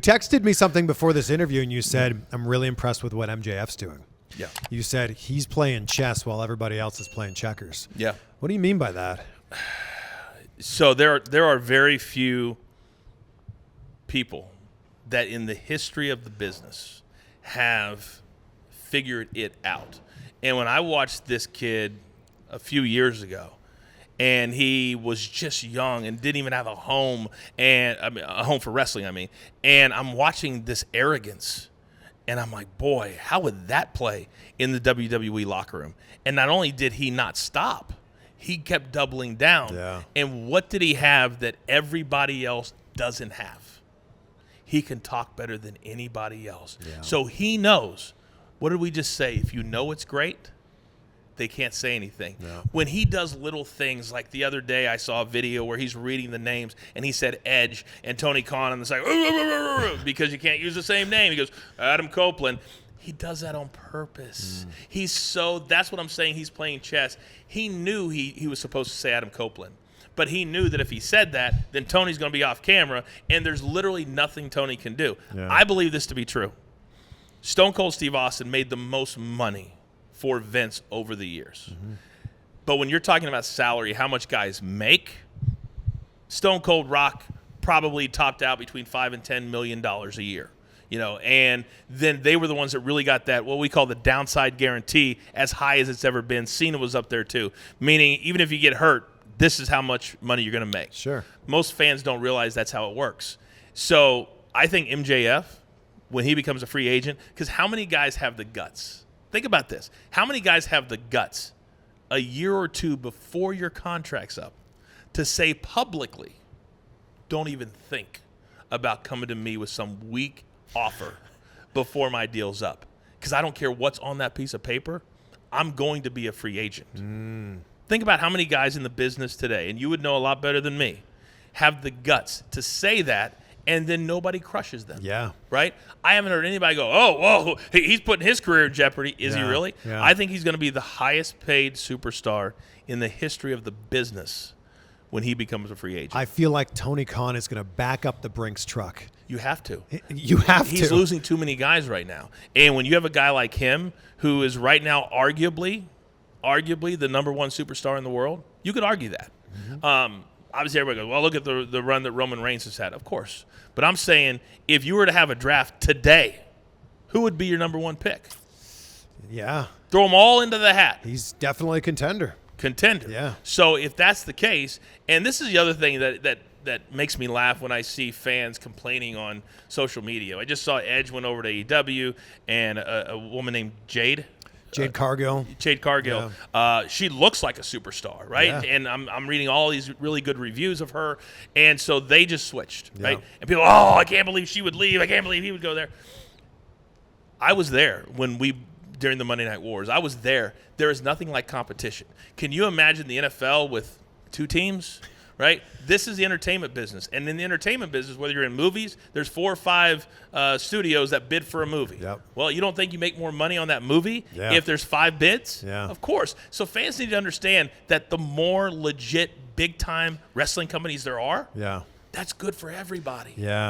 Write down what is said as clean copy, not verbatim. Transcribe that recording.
texted me something before this interview, and you said, I'm really impressed with what MJF's doing. Yeah. You said he's playing chess while everybody else is playing checkers. Yeah. What do you mean by that? So there are very few people that in the history of the business have figured it out. And when I watched this kid a few years ago, and he was just young and didn't even have a home, a home for wrestling, and I'm watching this arrogance, and I'm like, boy, how would that play in the WWE locker room? And not only did he not stop, he kept doubling down. Yeah. And what did he have that everybody else doesn't have? He can talk better than anybody else. Yeah. So he knows. What did we just say? If you know it's great, they can't say anything. Yeah. When he does little things, like the other day I saw a video where he's reading the names and he said Edge and Tony Khan and it's like, because you can't use the same name. He goes, Adam Copeland. He does that on purpose. That's what I'm saying. He's playing chess. He knew he was supposed to say Adam Copeland. But he knew that if he said that, then Tony's going to be off camera, and there's literally nothing Tony can do. Yeah. I believe this to be true. Stone Cold Steve Austin made the most money for Vince over the years. Mm-hmm. But when you're talking about salary, how much guys make, Stone Cold Rock probably topped out between $5 and $10 million a year. And then they were the ones that really got that, what we call the downside guarantee, as high as it's ever been. Cena was up there too, meaning even if you get hurt, this is how much money you're going to make. Sure. Most fans don't realize that's how it works. So I think MJF, when he becomes a free agent, because how many guys have the guts? Think about this. How many guys have the guts a year or two before your contract's up to say publicly, don't even think about coming to me with some weak offer before my deal's up? Because I don't care what's on that piece of paper. I'm going to be a free agent. Think about how many guys in the business today, and you would know a lot better than me, have the guts to say that, and then nobody crushes them. Yeah. Right? I haven't heard anybody go, oh, whoa, he's putting his career in jeopardy. Is he really? Yeah. I think he's going to be the highest paid superstar in the history of the business when he becomes a free agent. I feel like Tony Khan is going to back up the Brinks truck. You have to. You have to. He's losing too many guys right now. And when you have a guy like him who is right now arguably the number one superstar in the world, you could argue that. Mm-hmm. Obviously, everybody goes, well, look at the run that Roman Reigns has had. Of course. But I'm saying if you were to have a draft today, who would be your number one pick? Yeah. Throw them all into the hat. He's definitely a contender. Yeah. So if that's the case, and this is the other thing that makes me laugh when I see fans complaining on social media. I just saw Edge went over to AEW, and a woman named Jade Cargill. Yeah. She looks like a superstar, right? Yeah. And I'm reading all these really good reviews of her, and so they just switched, right? And people, I can't believe she would leave. I can't believe he would go there. I was there during the Monday Night Wars. I was there. There is nothing like competition. Can you imagine the NFL with two teams? Right? This is the entertainment business. And in the entertainment business, whether you're in movies, there's 4 or 5 studios that bid for a movie. Yep. Well, you don't think you make more money on that movie if there's 5 bids? Yeah. Of course. So fans need to understand that the more legit, big-time wrestling companies there are, that's good for everybody. Yeah.